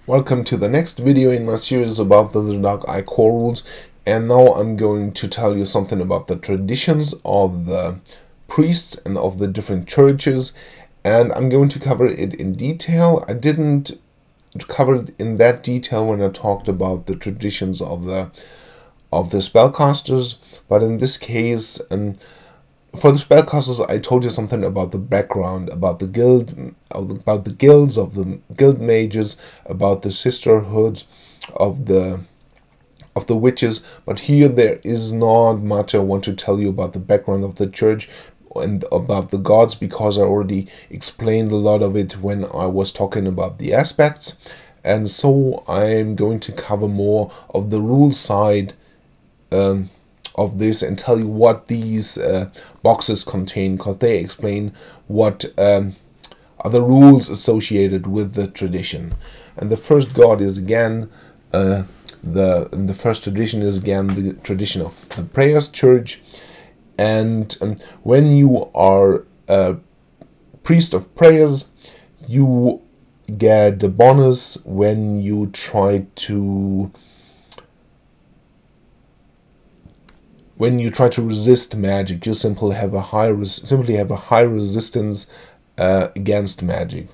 Welcome to the next video in my series about the Dark Eye core rules, and now I'm going to tell you something about the traditions of the priests and of the different churches, and I'm going to cover it in detail. I didn't cover it in that detail when I talked about the traditions of the spellcasters, but in this case, for the spellcasters, I told you something about the background, about the guilds of the guild mages, about the sisterhoods of the witches. But here there is not much I want to tell you about the background of the church and about the gods, because I already explained a lot of it when I was talking about the aspects. And so I'm going to cover more of the rule side of this and tell you what these boxes contain, because they explain what are the rules associated with the tradition. And the first god is again the first tradition is again the tradition of the Prayers Church. And when you are a priest of prayers, you get a bonus when you try to resist magic. You simply have a high resistance against magic.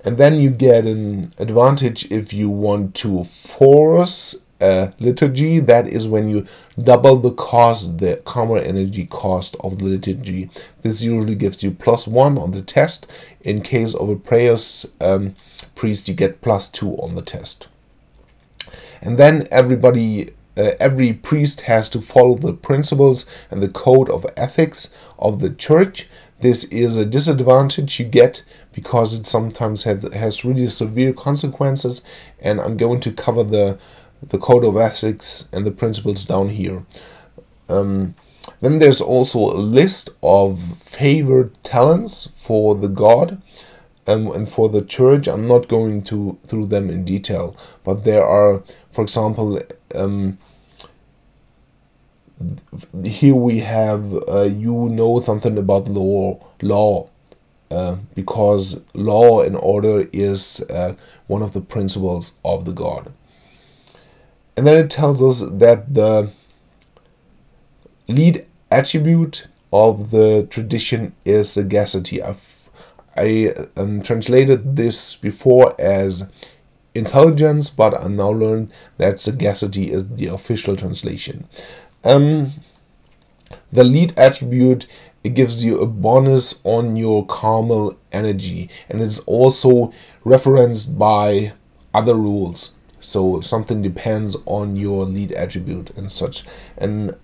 And then you get an advantage if you want to force liturgy. That is when you double the karma energy cost of the liturgy. This usually gives you +1 on the test. In case of a prayers priest, you get +2 on the test. And then every priest has to follow the principles and the code of ethics of the church. This is a disadvantage you get because it sometimes has really severe consequences, and I'm going to cover the code of ethics and the principles down here. Then there's also a list of favored talents for the god and for the church. I'm not going through them in detail, but there are, for example, here we have you know something about law, because law and order is one of the principles of the god. And then it tells us that the lead attribute of the tradition is sagacity. I translated this before as intelligence, but I now learned that sagacity is the official translation. The lead attribute, it gives you a bonus on your karmal energy, and it's also referenced by other rules. So something depends on your lead attribute and such. And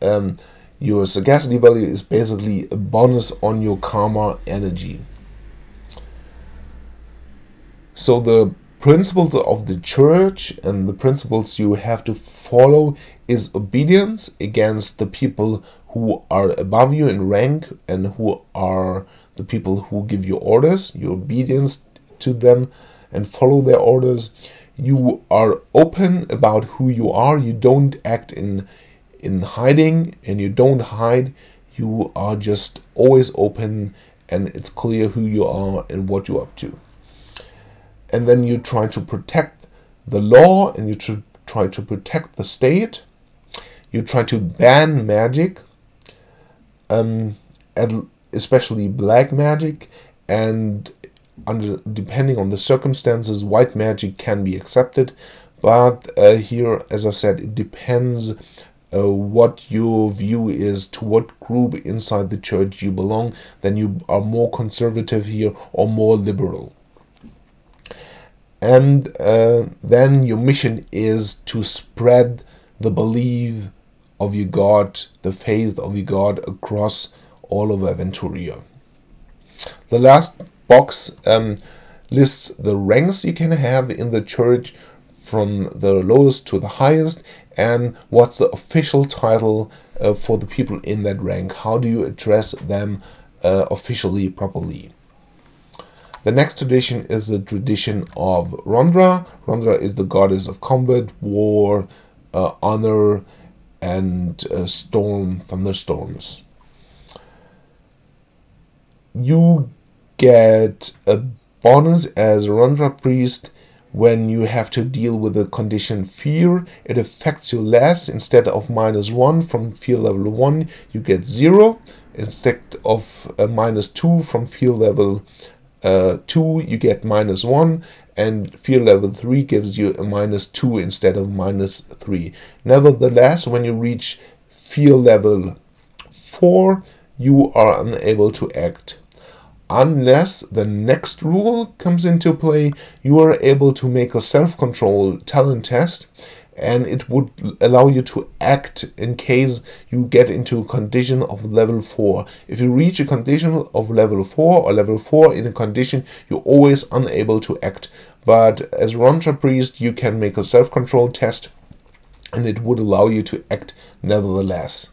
your sagacity value is basically a bonus on your karma energy. So the principles of the church and the principles you have to follow is obedience against the people who are above you in rank and who are the people who give you orders. Your obedience to them and follow their orders. You are open about who you are. You don't act in hiding, and you don't hide. You are just always open, and it's clear who you are and what you're up to. And then you try to protect the law, and you try to protect the state. You try to ban magic, especially black magic, and depending on the circumstances, white magic can be accepted. But here, as I said, it depends what your view is, to what group inside the church you belong. Then you are more conservative here or more liberal. And then your mission is to spread the belief of your god, the faith of your god, across all of Aventuria. The last box lists the ranks you can have in the church, from the lowest to the highest, and what's the official title for the people in that rank. How do you address them officially, properly? The next tradition is the tradition of Rondra. Rondra is the goddess of combat, war, honor, and thunderstorms. You get a bonus as a Rondra priest when you have to deal with the condition fear, it affects you less. Instead of -1 from fear level 1, you get 0. Instead of -2 from fear level 2, you get -1, and fear level 3 gives you a -2 instead of -3. Nevertheless, when you reach fear level 4, you are unable to act. Unless the next rule comes into play, you are able to make a self-control talent test, and it would allow you to act in case you get into a condition of level 4. If you reach a condition of level 4 or level 4 in a condition, you're always unable to act. But as Rantra Priest, you can make a self-control test, and it would allow you to act nevertheless.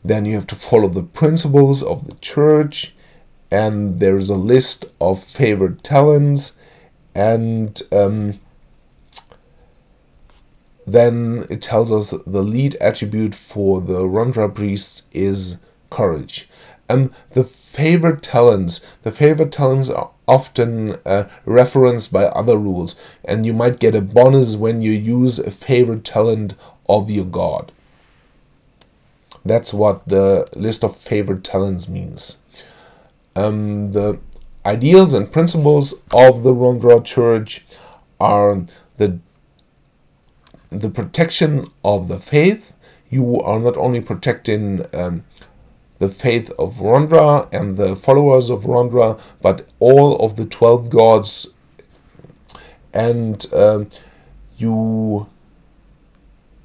Then you have to follow the principles of the church, and there's a list of favorite talents, and then it tells us the lead attribute for the Rantra priests is courage. The favorite talents are often referenced by other rules, and you might get a bonus when you use a favorite talent of your god. That's what the list of favorite talents means. The ideals and principles of the Rantra Church are the protection of the faith. You are not only protecting the faith of Rantra and the followers of Rantra, but all of the 12 gods. And your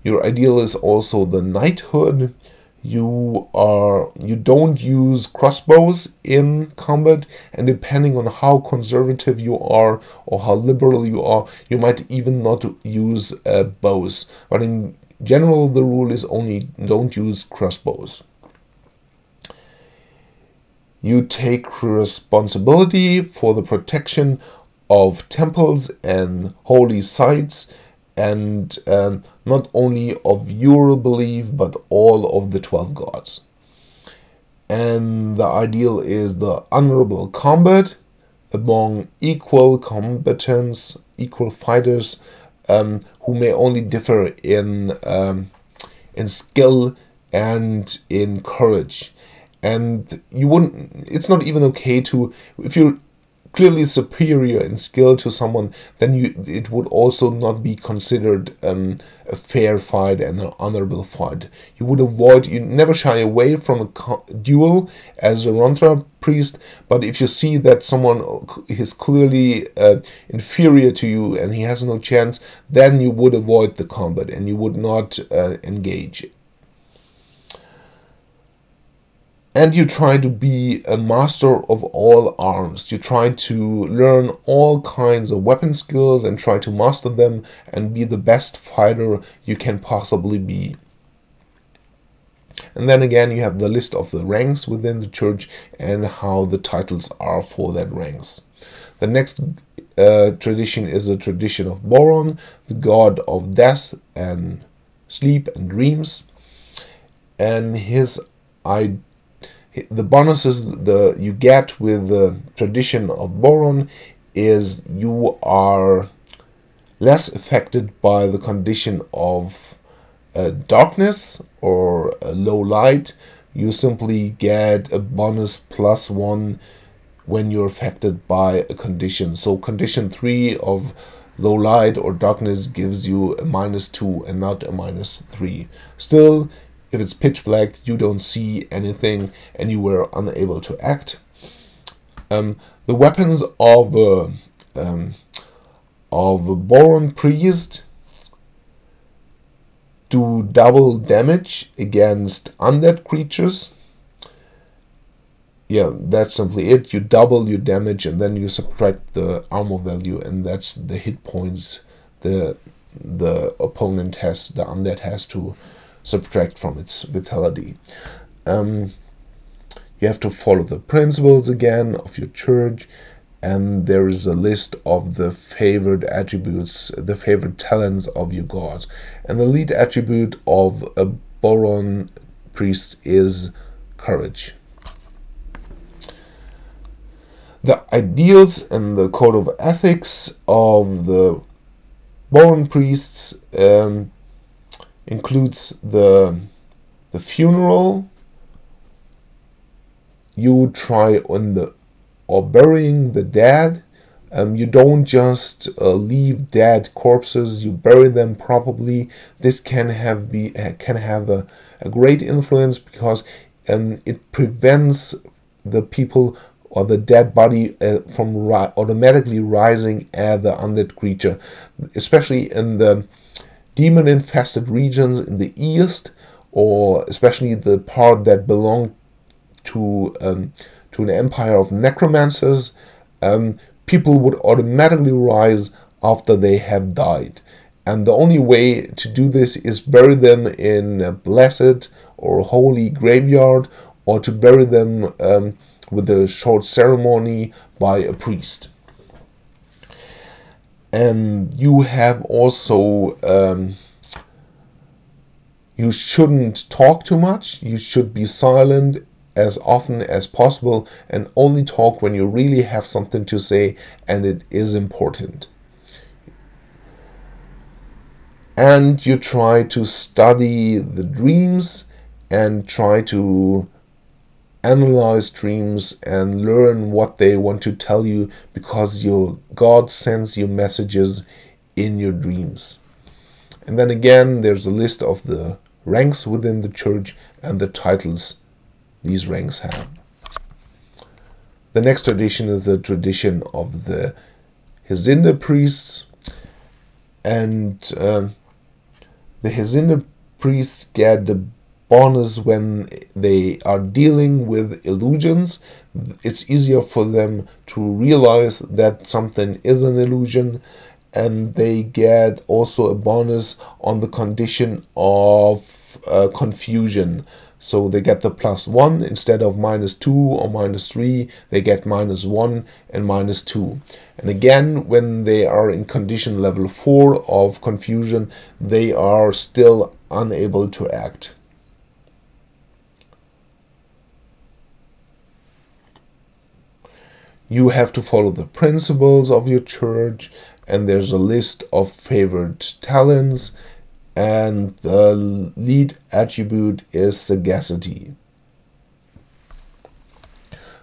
ideal is also the knighthood. You don't use crossbows in combat, and depending on how conservative you are or how liberal you are, you might even not use bows. But in general, the rule is only don't use crossbows. You take responsibility for the protection of temples and holy sites, and not only of your belief, but all of the 12 gods. And the ideal is the honorable combat among equal combatants, equal fighters, who may only differ in skill and in courage. And it's not even okay to, if you're clearly superior in skill to someone, then it would also not be considered a fair fight and an honorable fight. You never shy away from a duel as a Rantra priest, but if you see that someone is clearly inferior to you and he has no chance, then you would avoid the combat and you would not engage. And you try to be a master of all arms. You try to learn all kinds of weapon skills and try to master them and be the best fighter you can possibly be. And then again, you have the list of the ranks within the church and how the titles are for that ranks. The next tradition is the tradition of Boron, the god of death and sleep and dreams. And the bonuses you get with the tradition of Boron is you are less affected by the condition of darkness or low light. You simply get a bonus +1 when you're affected by a condition. So condition 3 of low light or darkness gives you a -2 and not a -3. Still, if it's pitch black, you don't see anything and you were unable to act. The weapons of a Boron priest do double damage against undead creatures. Yeah, that's simply it. You double your damage and then you subtract the armor value, and that's the hit points the opponent has, the undead has to subtract from its vitality. You have to follow the principles again of your church, and there is a list of the favorite attributes, the favorite talents of your god. And the lead attribute of a Boron priest is courage. The ideals and the code of ethics of the Boron priests includes the funeral. You try on the or burying the dead. You don't just leave dead corpses. You bury them properly. This can have a great influence because it prevents the people or the dead body from automatically rising as the undead creature, especially in the demon-infested regions in the east, or especially the part that belonged to an empire of necromancers. People would automatically rise after they have died. And the only way to do this is bury them in a blessed or holy graveyard, or to bury them with a short ceremony by a priest. And you have also, you shouldn't talk too much. You should be silent as often as possible and only talk when you really have something to say and it is important. And you try to study the dreams and try to analyze dreams and learn what they want to tell you, because your God sends you messages in your dreams. And then again, there's a list of the ranks within the church and the titles these ranks have. The next tradition is the tradition of the Hesinde priests, and the Hesinde priests get the bonus when they are dealing with illusions. It's easier for them to realize that something is an illusion, and they get also a bonus on the condition of confusion. So they get the +1 instead of -2 or -3, they get -1 and -2. And again, when they are in condition level 4 of confusion, they are still unable to act. You have to follow the principles of your church, and there's a list of favored talents, and the lead attribute is sagacity.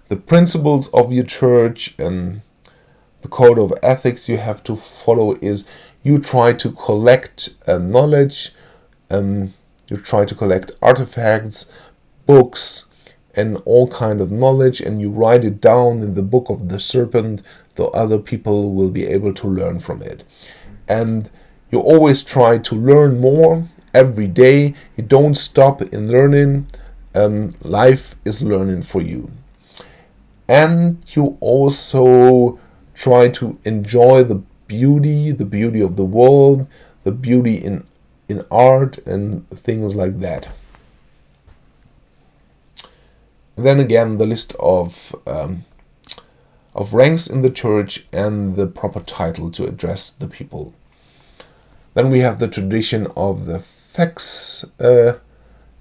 The principles of your church and the code of ethics you have to follow is you try to collect knowledge, you try to collect artifacts, books, and all kind of knowledge, and you write it down in the book of the serpent, so other people will be able to learn from it. And you always try to learn more every day. You don't stop in learning. Life is learning for you. And you also try to enjoy the beauty of the world, the beauty in art and things like that. Then again, the list of ranks in the church and the proper title to address the people. Then we have the tradition of the Fex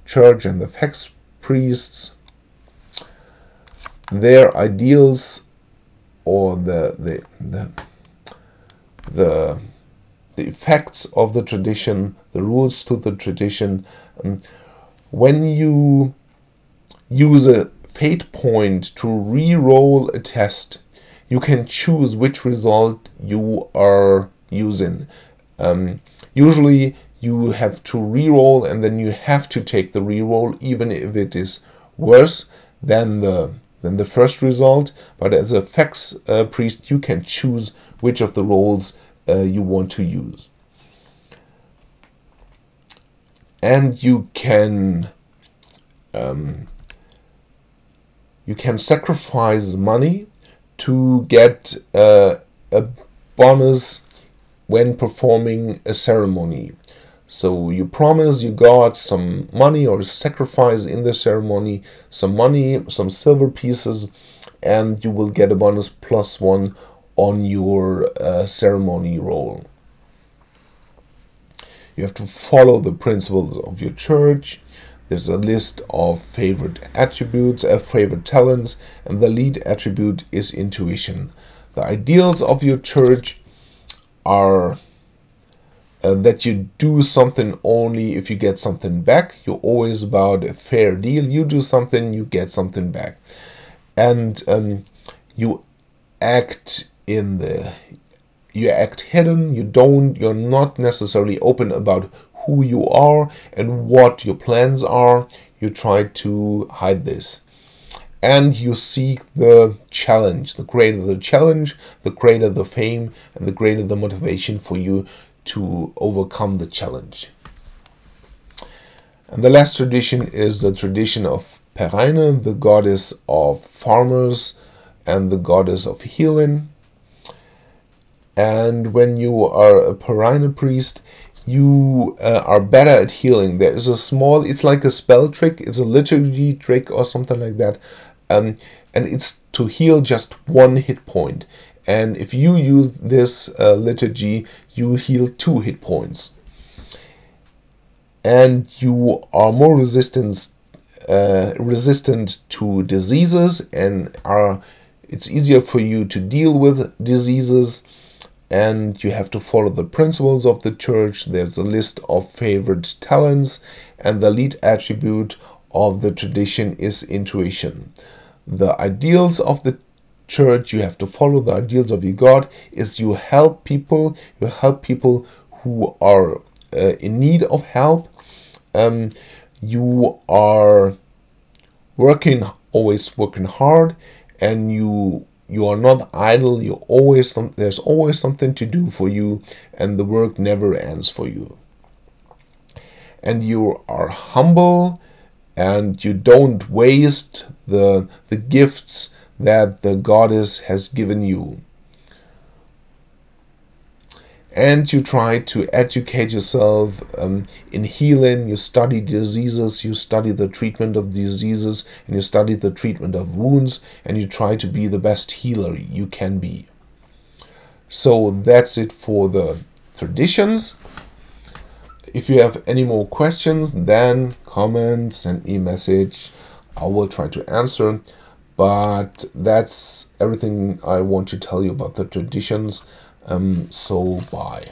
church and the Fex priests. Their ideals, or the effects of the tradition, the rules to the tradition. When you use a fate point to re-roll a test, you can choose which result you are using. Usually you have to re-roll, and then you have to take the re-roll even if it is worse than the first result. But as a Fex priest, you can choose which of the rolls you want to use. And you can sacrifice money to get a bonus when performing a ceremony. So you promise you got some money or sacrifice in the ceremony, some money, some silver pieces, and you will get a bonus +1 on your ceremony roll. You have to follow the principles of your church. There's a list of favorite attributes, favorite talents, and the lead attribute is intuition. The ideals of your church are that you do something only if you get something back. You're always about a fair deal. You do something, you get something back. And you act hidden. You're not necessarily open about who you are and what your plans are. You try to hide this. And you seek the challenge. The greater the challenge, the greater the fame, and the greater the motivation for you to overcome the challenge. And the last tradition is the tradition of Pereine, the goddess of farmers and the goddess of healing. And when you are a Pereine priest, you are better at healing. There is it's like a spell trick, it's a liturgy trick or something like that. And it's to heal just one hit point. And if you use this liturgy, you heal 2 hit points. And you are more resistant to diseases, and it's easier for you to deal with diseases. And you have to follow the principles of the church. There's a list of favorite talents, and the lead attribute of the tradition is intuition. The ideals of the church, you have to follow the ideals of your God, is you help people who are in need of help. You are always working hard, and you are not idle. There's always something to do for you, and the work never ends for you. And you are humble, and you don't waste the gifts that the goddess has given you. And you try to educate yourself in healing. You study diseases, you study the treatment of diseases, and you study the treatment of wounds, and you try to be the best healer you can be. So that's it for the traditions. If you have any more questions, then comment, send me a message. I will try to answer. But that's everything I want to tell you about the traditions. So bye.